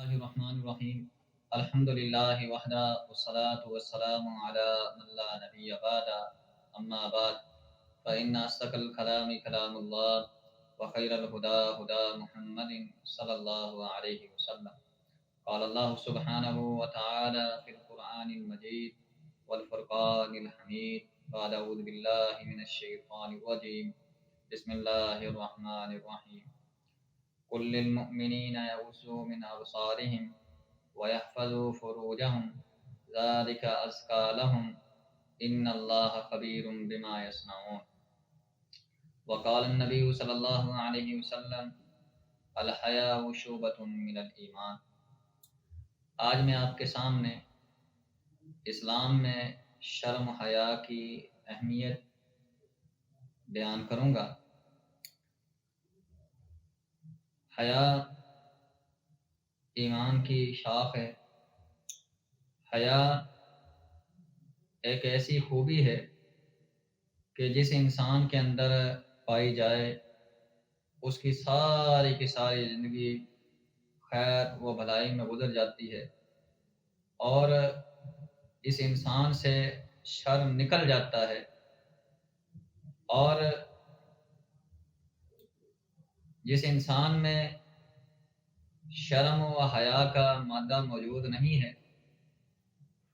الله الرحمن الرحيم الحمد لله وحده والصلاة والسلام على من لا نبي بعد أما بعد فإن أصدق الكلام كلام الله وخير الهدى هدى محمد صلى الله عليه وسلم قال الله سبحانه وتعالى في القرآن المجيد والفرقان الحميد بعد أعوذ بالله من الشيطان الرجيم بسم الله الرحمن الرحيم قل للمؤمنين يغضوا من أبصارهم ويحفظوا فروجهم ذلك أزكى لهم إن الله خبير بما يصنعون وقال النبي صلى الله عليه وسلم الحياء شعبة من الإيمان۔ آج میں آپ کے سامنے اسلام میں شرم و حیا کی اہمیت بیان کروں گا۔ حیا ایمان کی شاخ ہے۔ حیا ایک ایسی خوبی ہے کہ جس انسان کے اندر پائی جائے اس کی ساری زندگی خیر و بھلائی میں گزر جاتی ہے، اور اس انسان سے شرم نکل جاتا ہے، اور جس انسان میں شرم و حیا کا مادہ موجود نہیں ہے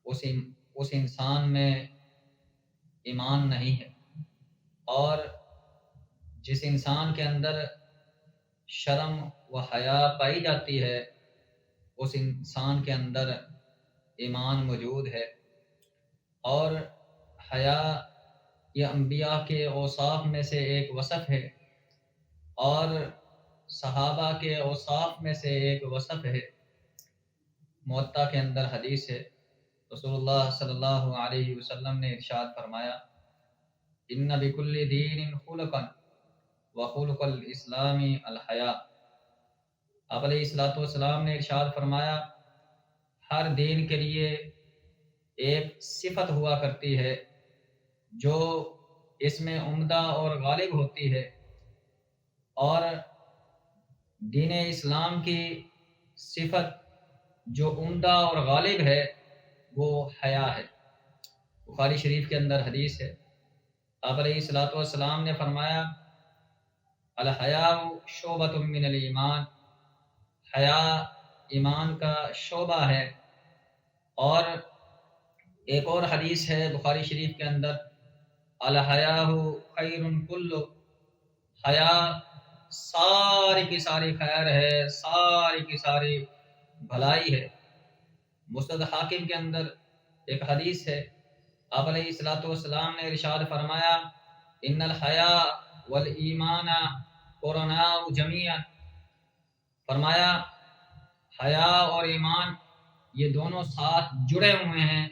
اس انسان میں ایمان نہیں ہے، اور جس انسان کے اندر شرم و حیا پائی جاتی ہے اس انسان کے اندر ایمان موجود ہے۔ اور حیا یہ انبیاء کے اوصاف میں سے ایک وصف ہے، اور صحابہ کے اوصاف میں سے ایک وصف ہے۔ موطا کے اندر حدیث ہے، رسول اللہ صلی اللہ علیہ وسلم نے ارشاد فرمایا ان بکل دین خلقا وخلق الاسلام الحیا۔ آپ علیہ الصلوۃ والسلام نے ارشاد فرمایا ہر دین کے لیے ایک صفت ہوا کرتی ہے جو اس میں عمدہ اور غالب ہوتی ہے، اور دین اسلام کی صفت جو عمدہ اور غالب ہے وہ حیا ہے۔ بخاری شریف کے اندر حدیث ہے، آپ علیہ الصلوۃ والسلام نے فرمایا الحیاء شعبۃ من الایمان، حیا ایمان کا شعبہ ہے۔ اور ایک اور حدیث ہے بخاری شریف کے اندر الحیاء خیر کلہ، حیا ساری کی ساری خیر ہے، ساری کی ساری بھلائی ہے۔ مستدرک حاکم کے اندر ایک حدیث ہے، آپ علیہ الصلوۃ والسلام نے ارشاد فرمایا ان الحیاء والایمان قرناء جمیعا، فرمایا حیا اور ایمان یہ دونوں ساتھ جڑے ہوئے ہیں،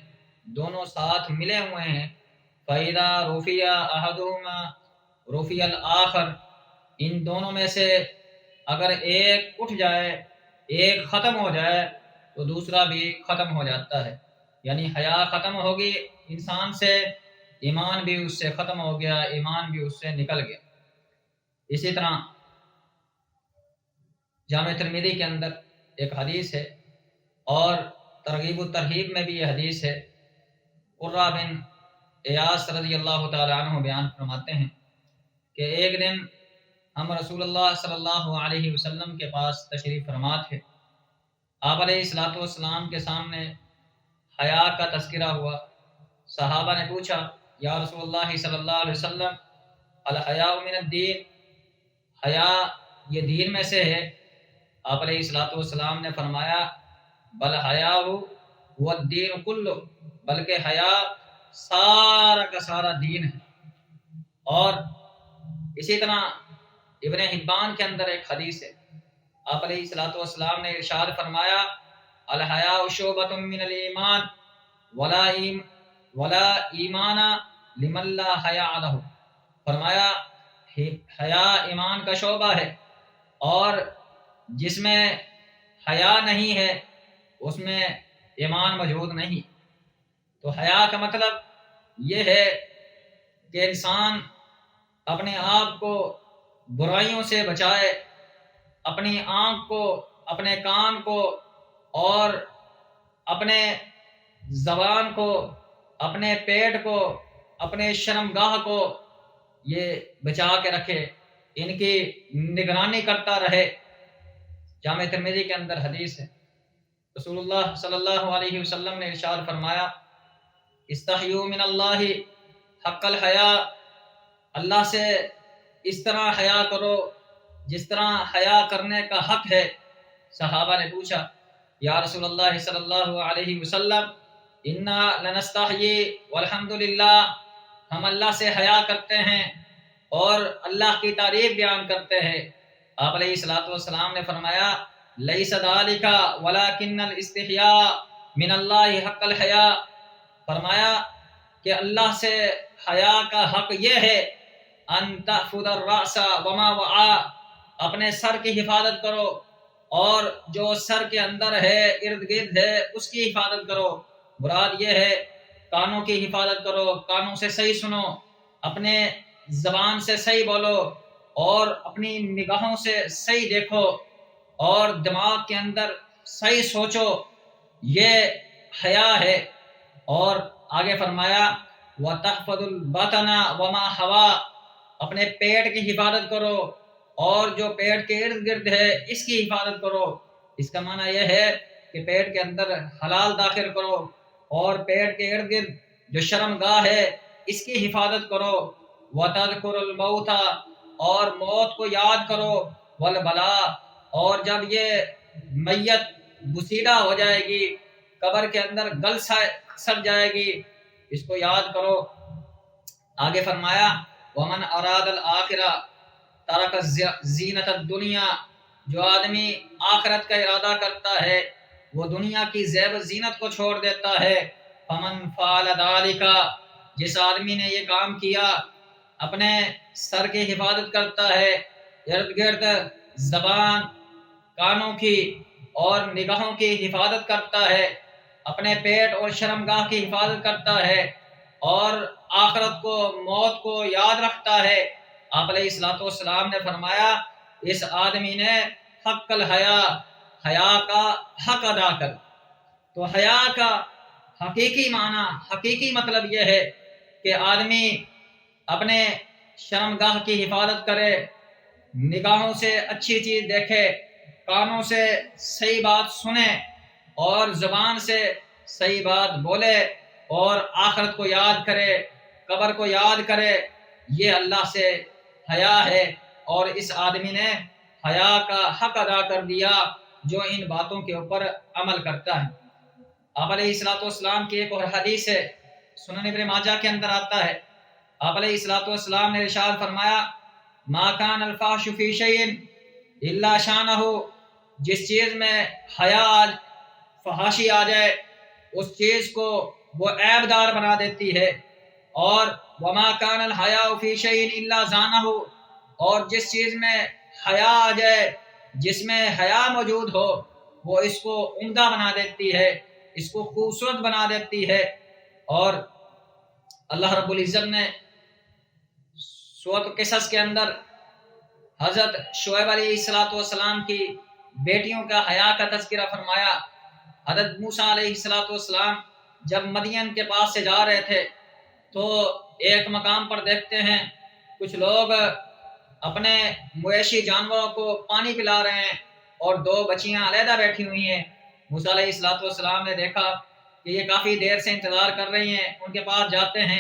دونوں ساتھ ملے ہوئے ہیں۔ فَإِذَا رُفِعَ أَحَدُهُمَا رُفِعَ الْآخَرُ، ان دونوں میں سے اگر ایک اٹھ جائے، ایک ختم ہو جائے تو دوسرا بھی ختم ہو جاتا ہے۔ یعنی حیا ختم ہوگی انسان سے، ایمان بھی اس سے ختم ہو گیا، ایمان بھی اس سے نکل گیا۔ اسی طرح جامع ترمذی کے اندر ایک حدیث ہے، اور ترغیب و ترہیب میں بھی یہ حدیث ہے۔ قرہ بن ایاس رضی اللہ تعالی عنہ بیان فرماتے ہیں کہ ایک دن ہم رسول اللہ صلی اللہ علیہ وسلم کے پاس تشریف فرما تھے۔ آپ علیہ الصلوۃ والسلام کے سامنے حیا کا تذکرہ ہوا۔ صحابہ نے پوچھا یا رسول اللہ صلی اللہ علیہ وسلم الحیاء من الدین، حیا یہ دین میں سے ہے؟ آپ علیہ الصلوۃ والسلام نے فرمایا بل حیاء هو الدین کلہ، بلکہ حیا سارا کا سارا دین ہے۔ اور اسی طرح ابن حبان کے اندر ایک حدیث ہے، آپ علیہ الصلوۃ والسلام نے ارشاد فرمایا الحیاء شعبۃ من الایمان ولا ایمان لمن لا حیاء لہ، فرمایا حیا ایمان کا شعبہ ہے، اور جس میں حیا نہیں ہے اس میں ایمان موجود نہیں۔ تو حیا کا مطلب یہ ہے کہ انسان اپنے آپ کو برائیوں سے بچائے، اپنی آنکھ کو، اپنے کان کو اور اپنے زبان کو، اپنے پیٹ کو، اپنے شرمگاہ کو یہ بچا کے رکھے، ان کی نگرانی کرتا رہے۔ جامع ترمذی کے اندر حدیث ہے، رسول اللہ صلی اللہ علیہ وسلم نے ارشاد فرمایا، استحیوا من اللہ حق الحیا، اللہ سے اس طرح حیا کرو جس طرح حیا کرنے کا حق ہے۔ صحابہ نے پوچھا، یا رسول اللہ صلی اللہ علیہ وسلم انا لنستحیی والحمد للہ، ہم اللہ سے حیا کرتے ہیں اور اللہ کی تعریف بیان کرتے ہیں۔ آپ علیہ الصلوۃ والسلام نے فرمایا، لیس ذالک ولکن الاستحیاء من اللہ حق الحیا، فرمایا کہ اللہ سے حیا کا حق یہ ہے، ان تحفظ الرأس وما وعى، اپنے سر کی حفاظت کرو اور جو سر کے اندر ہے، ارد گرد ہے، اس کی حفاظت کرو۔ مراد یہ ہے کانوں کی حفاظت کرو، کانوں سے صحیح سنو، اپنے زبان سے صحیح بولو اور اپنی نگاہوں سے صحیح دیکھو اور دماغ کے اندر صحیح سوچو، یہ حیا ہے۔ اور آگے فرمایا، وَتَحْفَظُ الْبَطَنَ وَمَا حَوَى، اپنے پیٹ کی حفاظت کرو اور جو پیٹ کے ارد گرد ہے اس کی حفاظت کرو۔ اس کا معنی یہ ہے کہ پیٹ کے اندر حلال داخل کرو اور پیٹ کے ارد گرد جو شرمگاہ ہے اس کی حفاظت کرو۔ وَتَذْكُرُ الْمَوْتَ، اور موت کو یاد کرو، وَالْبَلَا، اور جب یہ میت بسیدہ ہو جائے گی، قبر کے اندر گل سڑ جائے گی، اس کو یاد کرو۔ آگے فرمایا، وَمَنْ أَرَادَ الْآخِرَةَ تَرَكَ زِينَةَ الدُّنْيَا، جو آدمی آخرت کا ارادہ کرتا ہے وہ دنیا کی زیب و زینت کو چھوڑ دیتا ہے۔ فَمَنْ فَعَلَ ذَلِكَ، جس آدمی نے یہ کام کیا، اپنے سر کی حفاظت کرتا ہے، ارد گرد زبان، کانوں کی اور نگاہوں کی حفاظت کرتا ہے، اپنے پیٹ اور شرمگاہ کی حفاظت کرتا ہے اور آخرت کو، موت کو یاد رکھتا ہے۔ آپ علیہ الصلوۃ والسلام نے فرمایا، اس آدمی نے حق الحیا، حیا کا حق ادا کر۔ تو حیا کا حقیقی معنی، حقیقی مطلب یہ ہے کہ آدمی اپنے شرمگاہ کی حفاظت کرے، نگاہوں سے اچھی چیز دیکھے، کانوں سے صحیح بات سنے اور زبان سے صحیح بات بولے اور آخرت کو یاد کرے، قبر کو یاد کرے۔ یہ اللہ سے حیا ہے اور اس آدمی نے حیا کا حق ادا کر دیا جو ان باتوں کے اوپر عمل کرتا ہے۔ آپ علیہ الصلوۃ والسلام کی ایک اور حدیث ہے، سنن ابن ماجہ کے اندر آتا ہے، آپ علیہ الصلوۃ والسلام نے ارشاد فرمایا، ما کان الفحش فی شیء الا شانہ، جس چیز میں حیا فحاشی آ جائے اس چیز کو وہ عیب دار بنا دیتی ہے، اور وما کان الحیاء فی شیء الا زانہ، اور جس چیز میں حیا آ جائے، جس میں حیا موجود ہو، وہ اس کو عمدہ بنا دیتی ہے، اس کو خوبصورت بنا دیتی ہے۔ اور اللہ رب العزت نے سورۃ القصص کے اندر حضرت شعیب علیہ الصلوۃ والسلام کی بیٹیوں کا حیا کا تذکرہ فرمایا۔ حضرت موسیٰ علیہ الصلوۃ والسلام جب مدین کے پاس سے جا رہے تھے تو ایک مقام پر دیکھتے ہیں کچھ لوگ اپنے مویشی جانوروں کو پانی پلا رہے ہیں اور دو بچیاں علیحدہ بیٹھی ہوئی ہیں۔ موسیٰ علیہ الصلوۃ والسلام نے دیکھا کہ یہ کافی دیر سے انتظار کر رہی ہیں، ان کے پاس جاتے ہیں،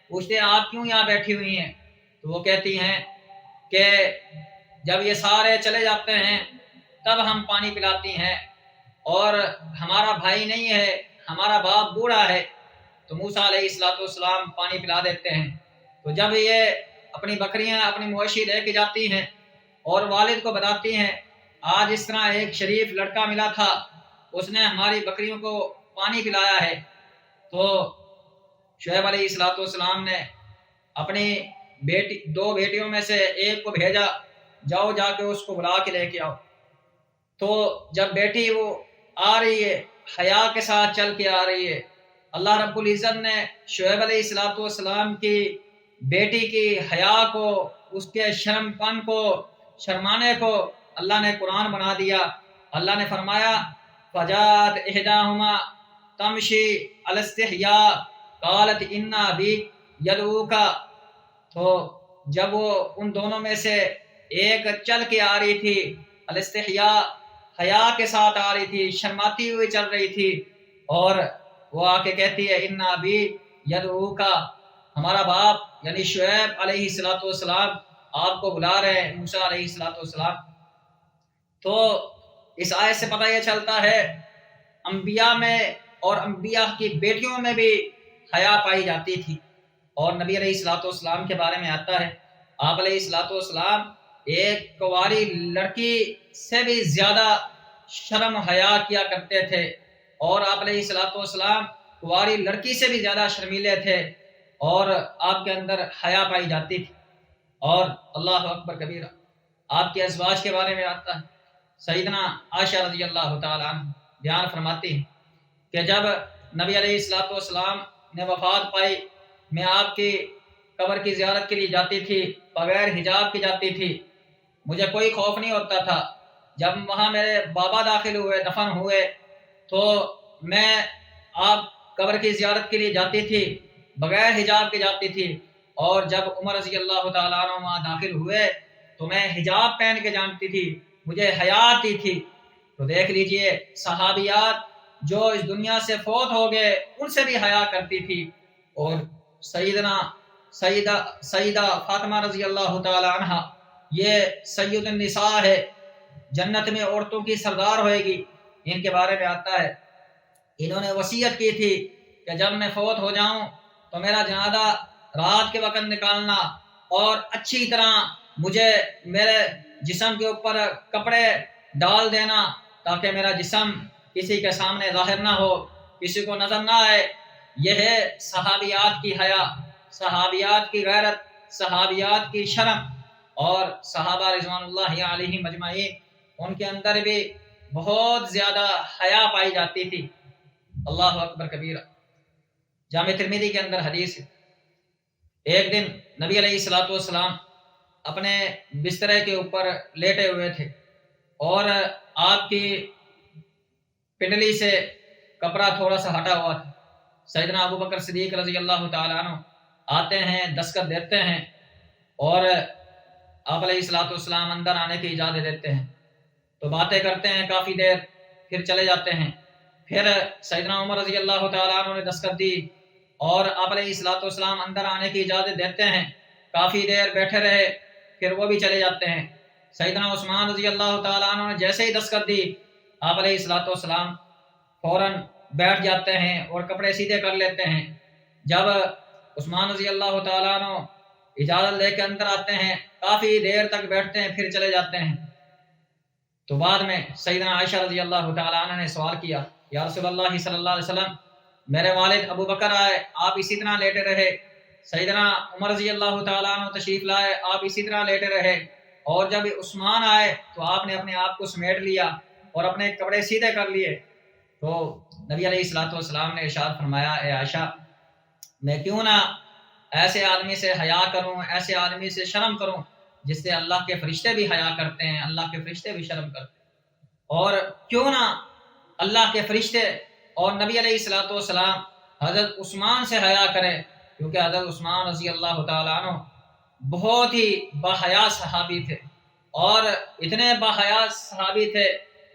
پوچھتے ہیں آپ کیوں یہاں بیٹھی ہوئی ہیں؟ تو وہ کہتی ہیں کہ جب یہ سارے چلے جاتے ہیں تب ہم پانی پلاتی ہیں، اور ہمارا بھائی نہیں ہے، ہمارا باپ بوڑھا ہے۔ تو موسیٰ علیہ الصلوۃ والسلام پانی پلا دیتے ہیں۔ تو جب یہ اپنی بکریاں، اپنی مویشی لے کے جاتی ہیں اور والد کو بتاتی ہیں، آج اس طرح ایک شریف لڑکا ملا تھا، اس نے ہماری بکریوں کو پانی پلایا ہے، تو شعیب علیہ الصلوۃ والسلام نے اپنی دو بیٹیوں میں سے ایک کو بھیجا، جاؤ جا کے اس کو بلا کے لے کے آؤ۔ تو جب بیٹی وہ آ رہی ہے، حیا کے ساتھ چل کے آ رہی ہے، اللہ رب العزت نے شعیب علیہ الصلوۃ والسلام کی بیٹی کی حیا کو، اس کے شرم پن کو، شرمانے کو اللہ نے قرآن بنا دیا۔ اللہ نے فرمایا، فجاءت احداهما تمشي على استحياء قالت ان ابي يدعوك. تو جب وہ ان دونوں میں سے ایک چل کے آ رہی تھی، الاستحیاء حیا کے ساتھ آ رہی تھی، شرماتی ہوئی چل رہی تھی، اور وہ آ کے کہتی ہے ان ابی یدعوک، ہمارا باپ یعنی شعیب علیہ الصلوۃ والسلام آپ کو بلا رہے ہیں، موسیٰ علیہ الصلوۃ والسلام. تو اس آیت سے پتہ یہ چلتا ہے انبیاء میں اور انبیاء کی بیٹیوں میں بھی حیا پائی جاتی تھی. اور نبی علیہ الصلوۃ والسلام کے بارے میں آتا ہے آپ علیہ الصلوۃ والسلام ایک کنواری لڑکی سے بھی زیادہ شرم حیا کیا کرتے تھے، اور آپ علیہ الصلوۃ والسلام کنواری لڑکی سے بھی زیادہ شرمیلے تھے، اور آپ کے اندر حیا پائی جاتی تھی. اور اللہ اکبر کبیرہ، آپ کے ازواج کے بارے میں آتا ہے سیدنا عائشہ رضی اللہ تعالی عنہ بیان فرماتی ہیں کہ جب نبی علیہ الصلوۃ والسلام نے وفات پائی، میں آپ کی قبر کی زیارت کے لیے جاتی تھی، بغیر حجاب کی جاتی تھی، مجھے کوئی خوف نہیں ہوتا تھا. جب وہاں میرے بابا داخل ہوئے، دفن ہوئے، تو میں آپ قبر کی زیارت کے لیے جاتی تھی، بغیر حجاب کے جاتی تھی، اور جب عمر رضی اللہ تعالیٰ عنہ وہاں داخل ہوئے تو میں حجاب پہن کے جانتی تھی، مجھے حیا آتی تھی. تو دیکھ لیجئے صحابیات جو اس دنیا سے فوت ہو گئے ان سے بھی حیا کرتی تھی. اور سیدہ فاطمہ رضی اللہ تعالی عنہ یہ سید النساء ہے، جنت میں عورتوں کی سردار ہوئے گی. ان کے بارے میں آتا ہے انہوں نے وصیت کی تھی کہ جب میں فوت ہو جاؤں تو میرا جنازہ رات کے وقت نکالنا، اور اچھی طرح مجھے میرے جسم کے اوپر کپڑے ڈال دینا تاکہ میرا جسم کسی کے سامنے ظاہر نہ ہو، کسی کو نظر نہ آئے. یہ ہے صحابیات کی حیا، صحابیات کی غیرت، صحابیات کی شرم. اور صحابہ رضوان اللہ علیہم اجمعین ان کے اندر بھی بہت زیادہ حیا پائی جاتی تھی. اللہ اکبر کبیرہ. جامع ترمذی کے اندر حدیث ہے، ایک دن نبی علیہ الصلوۃ والسلام اپنے بسترے کے اوپر لیٹے ہوئے تھے، اور آپ کی پنڈلی سے کپڑا تھوڑا سا ہٹا ہوا تھا. سیدنا ابو بکر صدیق رضی اللہ تعالیٰ عنہ آتے ہیں، دستخط دیتے ہیں، اور آپ علیہ الصلوۃ والسلام اندر آنے کی اجازت دیتے ہیں. تو باتیں کرتے ہیں کافی دیر، پھر چلے جاتے ہیں. پھر سیدنا عمر رضی اللہ تعالیٰ عنہ نے دستخط دی اور آپ علیہ الصلوۃ والسلام اندر آنے کی اجازت دیتے ہیں. کافی دیر بیٹھے رہے، پھر وہ بھی چلے جاتے ہیں. سیدنا عثمان رضی اللہ تعالیٰ عنہ نے جیسے ہی دستخط دی، آپ علیہ الصلوۃ والسلام فوراً بیٹھ جاتے ہیں اور کپڑے سیدھے کر لیتے ہیں. جب عثمان رضی اللہ تعالیٰ عنہ اجازت لے کے اندر آتے ہیں، کافی دیر تک بیٹھتے ہیں، پھر چلے جاتے ہیں. تو بعد میں سیدنا عائشہ رضی اللہ تعالیٰ عنہ نے سوال کیا، یا رسول اللہ صلی اللہ علیہ وسلم، میرے والد ابو بکر آئے، آپ اسی طرح لیٹے رہے. سیدنا عمر رضی اللہ تعالیٰ عنہ تشریف لائے، آپ اسی طرح لیٹے رہے. اور جب عثمان آئے تو آپ نے اپنے آپ کو سمیٹ لیا اور اپنے کپڑے سیدھے کر لیے. تو نبی علیہ الصلوۃ والسلام نے ارشاد فرمایا، اے عائشہ، میں کیوں نہ ایسے آدمی سے حیا کروں، ایسے آدمی سے شرم کروں جس سے اللہ کے فرشتے بھی حیا کرتے ہیں، اللہ کے فرشتے بھی شرم کرتے ہیں. اور کیوں نہ اللہ کے فرشتے اور نبی علیہ الصلوۃ والسلام حضرت عثمان سے حیا کریں، کیونکہ حضرت عثمان رضی اللہ تعالیٰ عنہ بہت ہی باحیا صحابی تھے. اور اتنے باحیا صحابی تھے،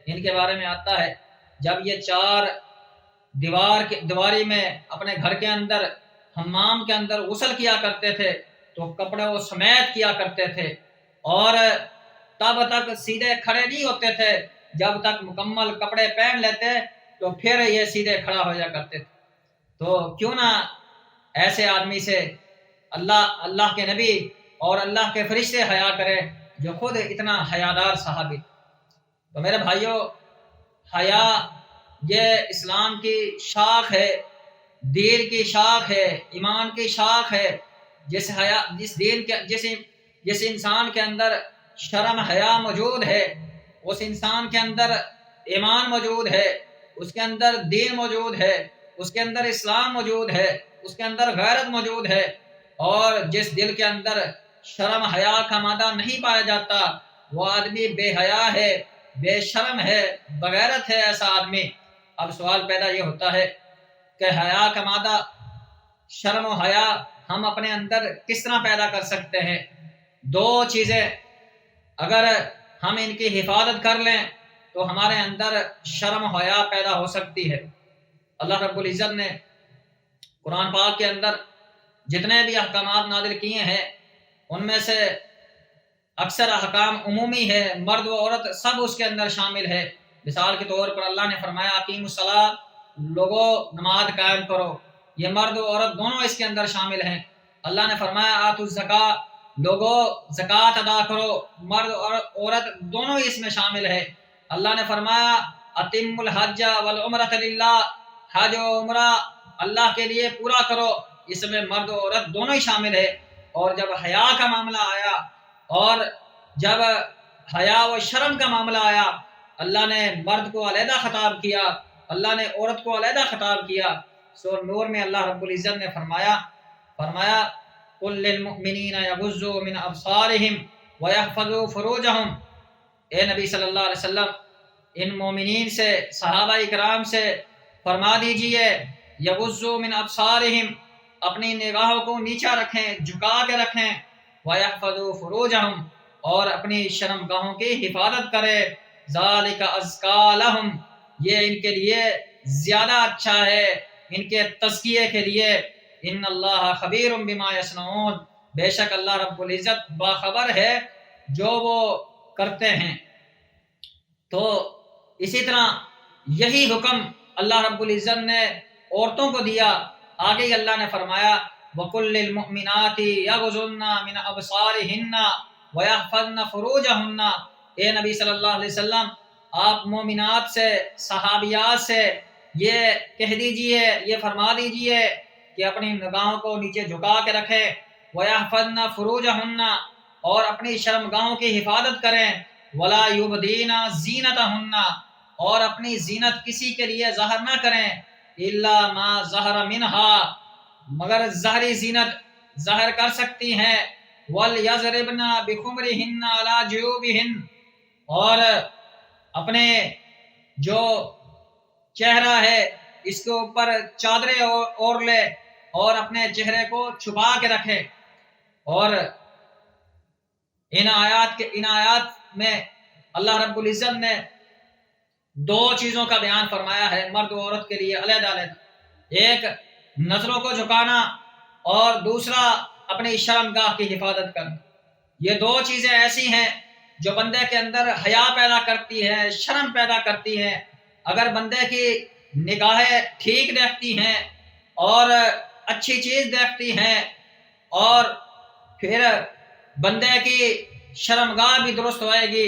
ان کے بارے میں آتا ہے جب یہ چار دیواری میں اپنے گھر کے اندر حمام کے اندر غسل کیا کرتے تھے تو کپڑے وہ سمیت کیا کرتے تھے، اور تب تک سیدھے کھڑے نہیں ہوتے تھے جب تک مکمل کپڑے پہن لیتے تو پھر یہ سیدھے کھڑا ہو جا کرتے تھے. تو کیوں نہ ایسے آدمی سے اللہ کے نبی اور اللہ کے فرشتے حیا کرے جو خود اتنا حیادار صحابی. تو میرے بھائیوں، حیا یہ اسلام کی شاخ ہے، دین کی شاخ ہے، ایمان کی شاخ ہے. جس انسان کے اندر شرم حیا موجود ہے، اس انسان کے اندر ایمان موجود ہے، اس کے اندر دین موجود ہے، اس کے اندر اسلام موجود ہے، اس کے اندر غیرت موجود ہے. اور جس دل کے اندر شرم حیا کا مادہ نہیں پایا جاتا وہ آدمی بے حیا ہے، بے شرم ہے، بغیرت ہے ایسا آدمی۔ اب سوال پیدا یہ ہوتا ہے کہ حیا کا مادہ، شرم و حیا ہم اپنے اندر کس طرح پیدا کر سکتے ہیں؟ دو چیزیں اگر ہم ان کی حفاظت کر لیں تو ہمارے اندر شرم و حیا پیدا ہو سکتی ہے۔ اللہ رب العزت نے قرآن پاک کے اندر جتنے بھی احکامات نازل کیے ہیں ان میں سے اکثر احکام عمومی ہے، مرد و عورت سب اس کے اندر شامل ہے۔ مثال کے طور پر اللہ نے فرمایا اقیم الصلاۃ، لوگوں نماز قائم کرو، یہ مرد و عورت دونوں اس کے اندر شامل ہیں۔ اللہ نے فرمایا آتوا الزکاۃ، لوگوں زکوٰۃ ادا کرو، مرد اور عورت دونوں اس میں شامل ہے۔ اللہ نے فرمایا اتم الحج والعمرۃ للہ، حج و عمرہ اللہ کے لیے پورا کرو، اس میں مرد و عورت دونوں ہی شامل ہے۔ اور جب حیا کا معاملہ آیا اور جب حیا و شرم کا معاملہ آیا، اللہ نے مرد کو علیحدہ خطاب کیا، اللہ نے عورت کو علیحدہ خطاب کیا۔ سورہ نور میں اللہ رب العزت نے فرمایا قل للمؤمنین یغضوا من ابصارہم ویحفظوا فروجہم، اے نبی صلی اللہ علیہ وسلم ان مومنین سے، صحابہ اکرام سے فرما دیجئے یغضوا من ابصارہم، اپنی نگاہوں کو نیچا رکھیں، جھکا کے رکھیں، وَيَحْفَظُوا فُرُوجَهُمْ، اور اپنی شرم گاہوں کی حفاظت کرے، ذَلِكَ أَزْكَىٰ لَهُمْ، یہ ان کے لیے زیادہ اچھا ہے، ان کے تزکیے کے لیے۔ ان اللہ خبیر بما یصنعون، بے شک اللہ رب العزت باخبر ہے جو وہ کرتے ہیں۔ تو اسی طرح یہی حکم اللہ رب العزت نے عورتوں کو دیا۔ آگے ہی اللہ نے فرمایا وَقُلْ لِلْمُؤْمِنَاتِ يَغْضُضْنَ مِنْ أَبْصَارِهِنَّ وَيَحْفَظْنَ فُرُوجَهُنَّ، اے نبی صلی اللہ علیہ وسلم آپ مومنات سے، صحابیات سے یہ کہہ دیجئے، یہ فرما دیجئے کہ اپنی نگاہوں کو نیچے جھکا کے رکھیں، وَيَحْفَظْنَ فُرُوجَهُنَّ، اور اپنی شرمگاہوں کی حفاظت کریں، وَلَا يُبْدِينَ زِينَتَهُنَّ، اور اپنی زینت کسی کے لیے ظاہر نہ کریں، إِلَّا مَا ظَهَرَ مِنْهَا، مگر ظاہری زینت ظاہر کر سکتی ہیں، وَلْيَضْرِبْنَ بِخُمُرِهِنَّ عَلَى جُيُوبِهِنَّ، اور اپنے جو چہرہ ہے اس کے اوپر چادریں اوڑھ لے اور اپنے چہرے کو چھپا کے رکھے۔ اور ان آیات میں اللہ رب العزت نے دو چیزوں کا بیان فرمایا ہے مرد و عورت کے لیے علیحدہ علیحدہ، ایک نظروں کو جھکانا اور دوسرا اپنی شرمگاہ کی حفاظت کرنا۔ یہ دو چیزیں ایسی ہیں جو بندے کے اندر حیا پیدا کرتی ہے، شرم پیدا کرتی ہے۔ اگر بندے کی نگاہیں ٹھیک دیکھتی ہیں اور اچھی چیز دیکھتی ہیں اور پھر بندے کی شرمگاہ بھی درست ہوئے گی،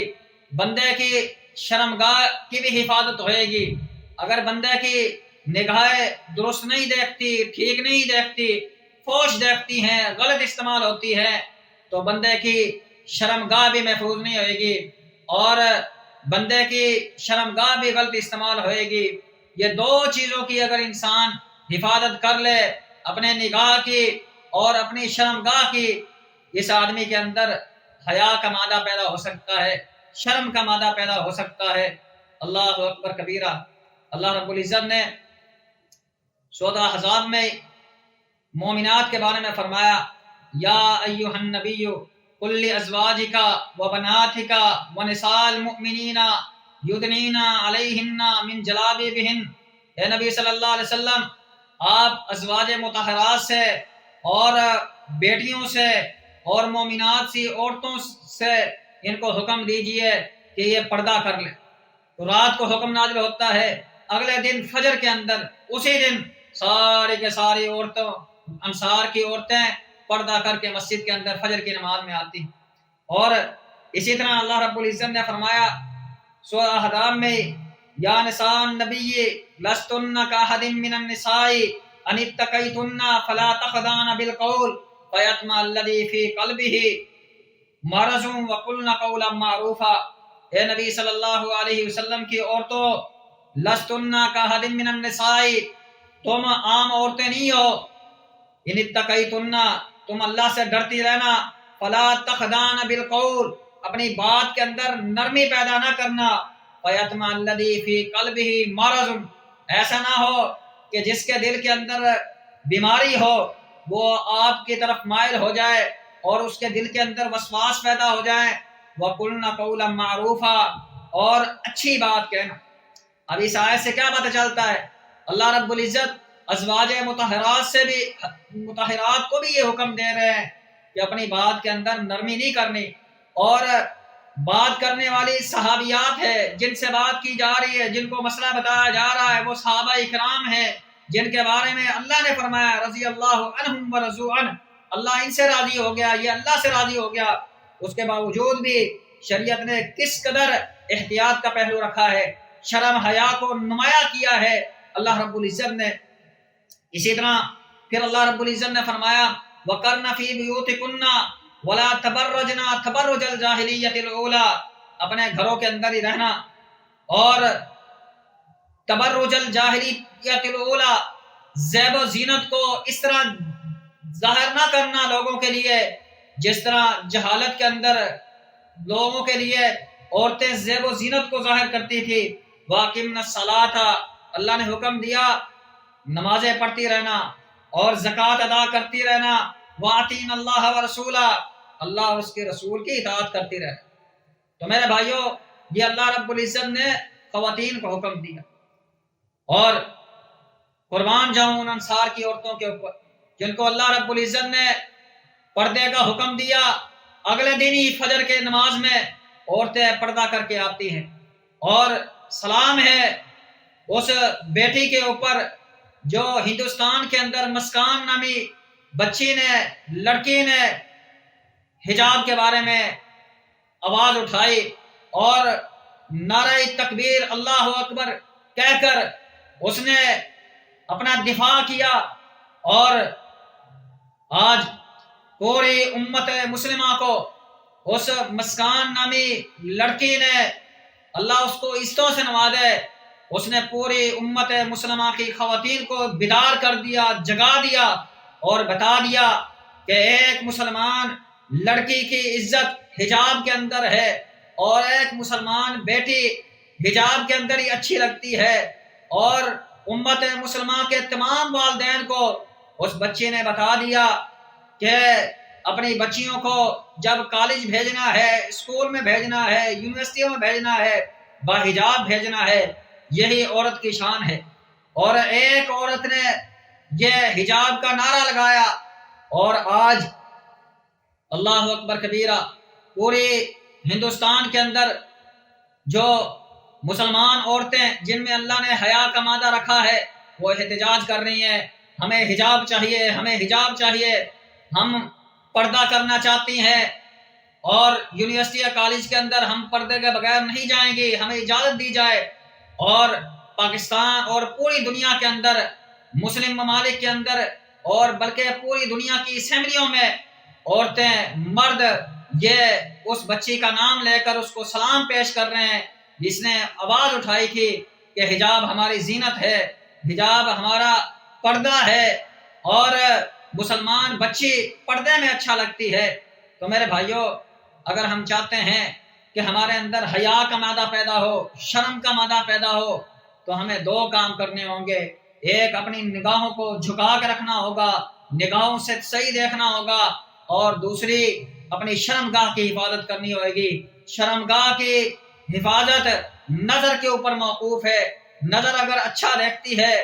بندے کی شرمگاہ کی بھی حفاظت ہوئے گی۔ اگر بندے کی نگاہیں درست نہیں دیکھتی، ٹھیک نہیں دیکھتی، فوش دیکھتی ہیں، غلط استعمال ہوتی ہے، تو بندے کی شرمگاہ بھی محفوظ نہیں ہوئے گی اور بندے کی شرمگاہ بھی غلط استعمال ہوئے گی۔ یہ دو چیزوں کی اگر انسان حفاظت کر لے، اپنے نگاہ کی اور اپنی شرمگاہ کی، اس آدمی کے اندر حیا کا مادہ پیدا ہو سکتا ہے، شرم کا مادہ پیدا ہو سکتا ہے۔ اللہ اکبر کبیرہ۔ اللہ رب العزت نے سورۃ احزاب میں مومنات کے بارے میں فرمایا یا ایھا النبی قل لازواجک وبناتک ونساء المؤمنین یدنین علیہن من جلابیبہن، اے نبی صلی اللہ علیہ وسلم آپ ازواج مطہرات سے اور بیٹیوں سے اور مومنات سی عورتوں سے ان کو حکم دیجئے کہ یہ پردہ کر لیں۔ تو رات کو حکم نازل ہوتا ہے، اگلے دن فجر کے اندر اسی دن ساری کے ساری عورتوں، انصار کی عورتیں پردہ کر کے مسجد کے اندر فجر کی نماز میں آتی۔ اور اسی طرح اللہ رب العزت نے فرمایا سورہ احزاب میں یا نساء النبی لستن کاحد من النساء ان اتقیتن فلا تخضعن بالقول فیطمع الذی فی قلبہ مرض وقلن قولا معروفا، اے نبی صلی اللہ علیہ وسلم کی عورتوں لستن کاحد من النساء، تم عام عورتیں نہیں ہو، ان اتقیتن تم اللہ سے ڈرتی رہنا، فلا تخضعن بالقول اپنی بات کے اندر نرمی پیدا نہ کرنا، فَيَطْمَعَ الَّذِي فِي قَلْبِهِ مَرَضٌ، ایسا نہ ہو کہ جس کے دل کے اندر بیماری ہو وہ آپ کی طرف مائل ہو جائے اور اس کے دل کے اندر وسواس پیدا ہو جائے۔ وَقُلْنَ قَوْلًا مَعْرُوفًا، اور اچھی بات کہنا۔ اب اس آیت سے کیا پتہ چلتا ہے؟ اللہ رب العزت ازواج مطہرات کو بھی یہ حکم دے رہے ہیں کہ اپنی بات کے اندر نرمی نہیں کرنی، اور بات کرنے والی صحابیات ہے جن سے بات کی جا رہی ہے، جن کو مسئلہ بتایا جا رہا ہے، وہ صحابہ اکرام ہیں جن کے بارے میں اللہ نے فرمایا رضی اللہ عنہم ورضوا عنہ، اللہ ان سے راضی ہو گیا، یہ اللہ سے راضی ہو گیا۔ اس کے باوجود بھی شریعت نے کس قدر احتیاط کا پہلو رکھا ہے، شرم حیا کو نمایاں کیا ہے اللہ رب العزت نے۔ اسی طرح پھر اللہ رب العزت نے فرمایا وَقَرْنَ فِي بُيُوتِكُنَّ وَلَا تَبَرَّجْنَا تَبَرُّجَ الْجَاهِلِيَّةِ الْأُولَىٰ، اپنے گھروں کے اندر ہی رہنا، اور تبرج الجاہلیت الاولیٰ، زیب و زینت کو اس طرح ظاہر نہ کرنا لوگوں کے لیے جس طرح جہالت کے اندر لوگوں کے لیے عورتیں زیب و زینت کو ظاہر کرتی تھی۔ وَأَقِمْنَ الصَّلَاةَ، اللہ نے حکم دیا نمازیں پڑھتی رہنا اور زکوٰۃ ادا کرتی رہنا۔ وَأَطِيعْنَ اللَّهَ وَرَسُولَهُ، اللہ اور اس کے رسول کی اطاعت کرتی رہنا۔ تو میرے بھائیوں، یہ اللہ رب العزت نے خواتین کو حکم دیا، اور قربان جاؤں ان انصار کی عورتوں کے اوپر جن کو اللہ رب العزت نے پردے کا حکم دیا، اگلے دن ہی فجر کے نماز میں عورتیں پردہ کر کے آتی ہیں، اور سلام ہے اس بیٹی کے اوپر جو ہندوستان کے اندر مسکان نامی بچی نے، لڑکی نے حجاب کے بارے میں آواز اٹھائی اور نعرہ تکبیر اللہ اکبر کہہ کر اس نے اپنا دفاع کیا، اور آج پوری امت مسلمہ کو اس مسکان نامی لڑکی نے، اللہ اس کو عزتوں سے نوازے، اس نے پوری امت مسلمہ کی خواتین کو بیدار کر دیا، جگا دیا، اور بتا دیا کہ ایک مسلمان لڑکی کی عزت حجاب کے اندر ہے، اور ایک مسلمان بیٹی حجاب کے اندر ہی اچھی لگتی ہے۔ اور امت مسلمہ کے تمام والدین کو اس بچی نے بتا دیا کہ اپنی بچیوں کو جب کالج بھیجنا ہے، اسکول میں بھیجنا ہے، یونیورسٹیوں میں بھیجنا ہے، باحجاب بھیجنا ہے، یہی عورت کی شان ہے۔ اور ایک عورت نے یہ حجاب کا نعرہ لگایا، اور آج اللہ اکبر کبیرہ پورے ہندوستان کے اندر جو مسلمان عورتیں جن میں اللہ نے حیا کا مادہ رکھا ہے وہ احتجاج کر رہی ہیں، ہمیں حجاب چاہیے، ہمیں حجاب چاہیے، ہم پردہ کرنا چاہتی ہیں، اور یونیورسٹی یا کالج کے اندر ہم پردے کے بغیر نہیں جائیں گی، ہمیں اجازت دی جائے۔ اور پاکستان اور پوری دنیا کے اندر، مسلم ممالک کے اندر، اور بلکہ پوری دنیا کی اسمبلیوں میں عورتیں، مرد یہ اس بچی کا نام لے کر اس کو سلام پیش کر رہے ہیں جس نے آواز اٹھائی تھی کہ حجاب ہماری زینت ہے، حجاب ہمارا پردہ ہے، اور مسلمان بچی پردے میں اچھا لگتی ہے۔ تو میرے بھائیوں، اگر ہم چاہتے ہیں کہ ہمارے اندر حیا کا مادہ پیدا ہو، شرم کا مادہ پیدا ہو، تو ہمیں دو کام کرنے ہوں گے۔ ایک، اپنی نگاہوں کو جھکا کے رکھنا ہوگا، نگاہوں سے صحیح دیکھنا ہوگا، اور دوسری اپنی شرمگاہ کی حفاظت کرنی ہوئے گی۔ شرمگاہ کی حفاظت نظر کے اوپر موقوف ہے۔ نظر اگر اچھا دیکھتی ہے،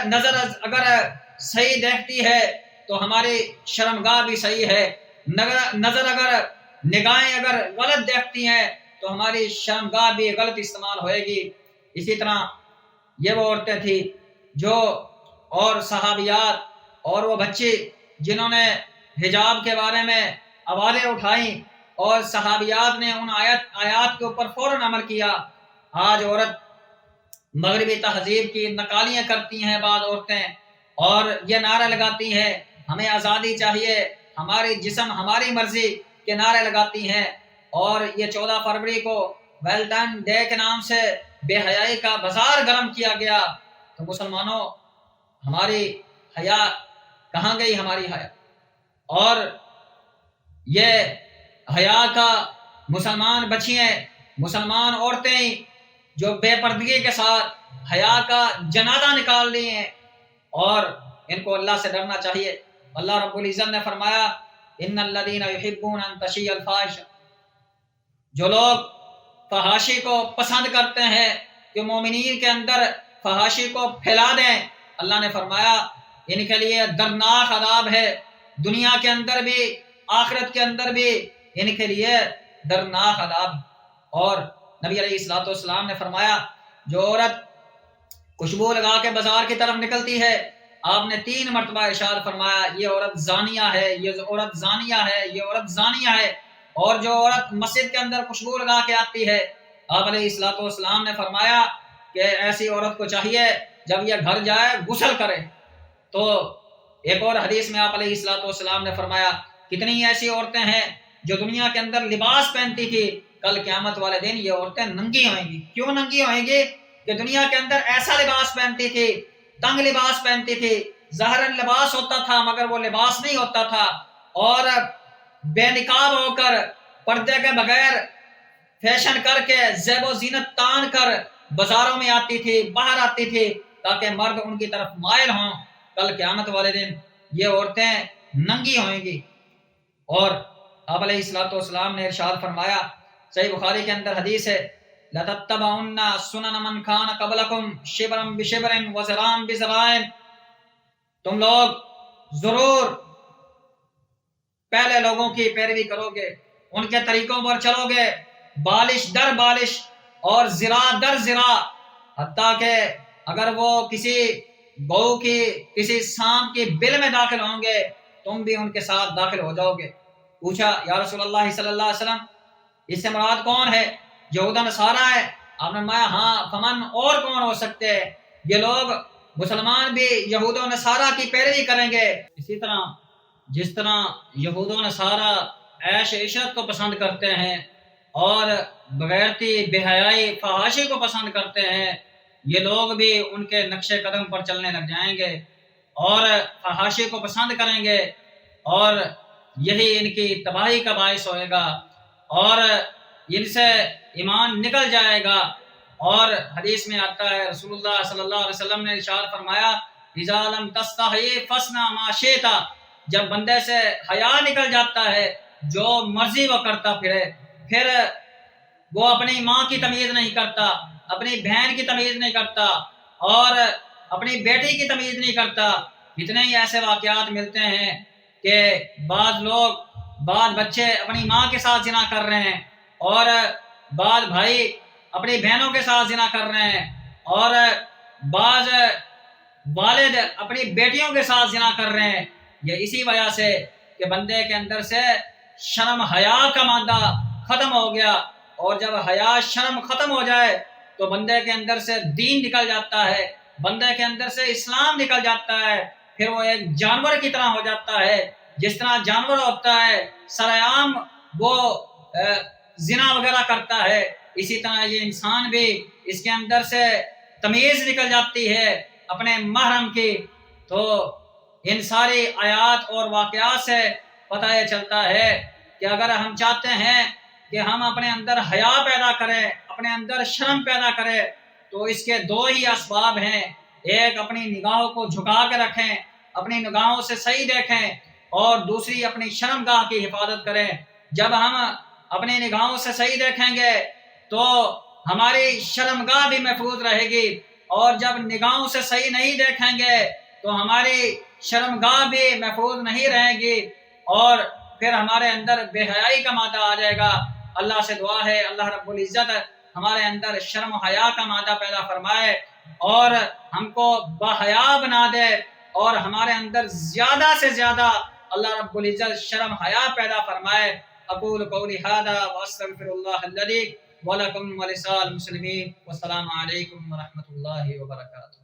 نظر اگر صحیح دیکھتی ہے تو ہماری شرمگاہ بھی صحیح ہے۔ نظر اگر نگاہیں اگر غلط دیکھتی ہیں تو ہماری شرمگاہ بھی غلط استعمال ہوئے گی۔ اسی طرح یہ وہ عورتیں تھیں جو، اور صحابیات اور وہ بچے جنہوں نے حجاب کے بارے میں آوازیں اٹھائیں، اور صحابیات نے ان آیات کے اوپر فوراً عمل کیا۔ آج عورت مغربی تہذیب کی نقالیاں کرتی ہیں بعض عورتیں، اور یہ نعرہ لگاتی ہیں ہمیں آزادی چاہیے، ہماری جسم ہماری مرضی کے نعرے لگاتی ہیں، اور یہ 14 فروری کو ویلنٹائن ڈے کے نام سے بے حیائی کا بازار گرم کیا گیا۔ تو مسلمانوں، ہماری حیا کہاں گئی؟ ہماری حیا، اور یہ حیا کا مسلمان بچیاں، مسلمان عورتیں جو بے پردگی کے ساتھ حیا کا جنازہ نکال لیے ہیں، اور ان کو اللہ سے ڈرنا چاہیے۔ اللہ رب العزت نے فرمایا ان الذین یحبون ان تشیع الفاحشہ، جو لوگ فحاشی کو پسند کرتے ہیں کہ مومنین کے اندر فحاشی کو پھیلا دیں، اللہ نے فرمایا ان کے لیے دردناک عذاب ہے، دنیا کے اندر بھی آخرت کے اندر بھی ان کے لیے دردناک عذاب۔ اور نبی علیہ الصلوۃ والسلام نے فرمایا جو عورت خوشبو لگا کے بازار کی طرف نکلتی ہے، آپ نے 3 مرتبہ ارشاد فرمایا یہ عورت زانیہ ہے، یہ عورت زانیہ ہے، یہ عورت زانیہ ہے۔ اور جو عورت مسجد کے اندر خوشبو لگا کے آتی ہے، آپ علیہ الصلوۃ والسلام نے فرمایا کہ ایسی عورت کو چاہیے جب یہ گھر جائے غسل کرے۔ تو ایک اور حدیث میں آپ علیہ الصلوۃ والسلام نے فرمایا کتنی ایسی عورتیں ہیں جو دنیا کے اندر لباس پہنتی تھی، کل قیامت والے دن یہ عورتیں ننگی ہوئیں گی۔ کیوں ننگی ہوئیں گی؟ کہ دنیا کے اندر ایسا لباس پہنتی تھی، تنگ لباس پہنتی تھی، ظاہراً لباس ہوتا تھا مگر وہ لباس نہیں ہوتا تھا، اور بے نقاب ہو کر پردے کے بغیر فیشن کر کے زیب و زینت تان کر بازاروں میں آتی تھی، باہر آتی تھی تاکہ مرد ان کی طرف مائل ہوں۔ کل قیامت والے دن یہ عورتیں ننگی ہوئیں گی۔ اور آپ علیہ الصلوۃ والسلام نے ارشاد فرمایا، صحیح بخاری کے اندر حدیث ہے، لَتَتَّبَعُنَّ سُنَنَ مَنْ كَانَ قَبْلَكُمْ شِبْرًا بِشِبْرٍ وَذِرَاعًا بِذِرَاعٍ، تم لوگ ضرور پہلے لوگوں کی پیروی کرو گے، ان کے طریقوں پر چلو گے، بالش در بالش اور ذراع در ذراع، حتیٰ کہ اگر وہ کسی گو کی کسی سانپ کی بل میں داخل ہوں گے تم بھی ان کے ساتھ داخل ہو جاؤ گے۔ پوچھا یا رسول اللہ صلی اللہ علیہ وسلم اس سے مراد کون ہے؟ یہود و نصارہ ہے؟ آپ نے فرمایا ہاں، فمن اور کون ہو سکتے ہیں؟ یہ لوگ مسلمان بھی یہود و نصارہ کی پیروی کریں گے۔ اسی طرح جس طرح یہود و نصارہ عیش عشرت کو پسند کرتے ہیں اور بغیرتی بے حیائی فحاشی کو پسند کرتے ہیں، یہ لوگ بھی ان کے نقش قدم پر چلنے لگ جائیں گے اور فحاشی کو پسند کریں گے، اور یہی ان کی تباہی کا باعث ہوئے گا اور ان سے ایمان نکل جائے گا۔ اور حدیث میں آتا ہے رسول اللہ صلی اللہ علیہ وسلم نے ارشاد فرمایا اذا لم تستحی فاصنع ما شئت، جب بندے سے حیا نکل جاتا ہے جو مرضی وہ کرتا پھر وہ اپنی ماں کی تمیز نہیں کرتا، اپنی بہن کی تمیز نہیں کرتا اور اپنی بیٹی کی تمیز نہیں کرتا۔ اتنے ہی ایسے واقعات ملتے ہیں کہ بعض بچے اپنی ماں کے ساتھ زنا کر رہے ہیں اور بعض بھائی اپنی بہنوں کے ساتھ زنا کر رہے ہیں اور بعض والد اپنی بیٹیوں کے ساتھ زنا کر رہے ہیں۔ یہ اسی وجہ سے کہ بندے کے اندر سے شرم حیا کا مادہ ختم ہو گیا، اور جب حیا شرم ختم ہو جائے تو بندے کے اندر سے دین نکل جاتا ہے، بندے کے اندر سے اسلام نکل جاتا ہے، پھر وہ ایک جانور کی طرح ہو جاتا ہے۔ جس طرح جانور ہوتا ہے سرعام وہ زنا وغیرہ کرتا ہے، اسی طرح یہ انسان بھی اس کے اندر سے تمیز نکل جاتی ہے اپنے محرم کی۔ تو ان ساری آیات اور واقعات سے پتہ یہ چلتا ہے کہ اگر ہم چاہتے ہیں کہ ہم اپنے اندر حیا پیدا کریں، اپنے اندر شرم پیدا کریں، تو اس کے 2 ہی اسباب ہیں۔ ایک اپنی نگاہوں کو جھکا کے رکھیں، اپنی نگاہوں سے صحیح دیکھیں، اور دوسری اپنی شرم گاہ کی حفاظت کریں۔ جب ہم اپنی نگاہوں سے صحیح دیکھیں گے تو ہماری شرم گاہ بھی محفوظ رہے گی، اور جب نگاہوں سے صحیح نہیں دیکھیں گے تو ہماری شرم گاہ بھی محفوظ نہیں رہے گی، اور پھر ہمارے اندر بے حیائی کا مادہ آ جائے گا۔ اللہ سے دعا ہے اللہ رب العزت ہمارے اندر شرم و حیا کا مادہ پیدا فرمائے اور ہم کو باحیا بنا دے، اور ہمارے اندر زیادہ سے زیادہ اللہ رب العزت شرم حیا پیدا فرمائے۔ اقول قولی ھذا واستغفر اللہ الذی ولکم ولسائر المسلمین، والسلام علیکم ورحمۃ اللہ وبرکاتہ۔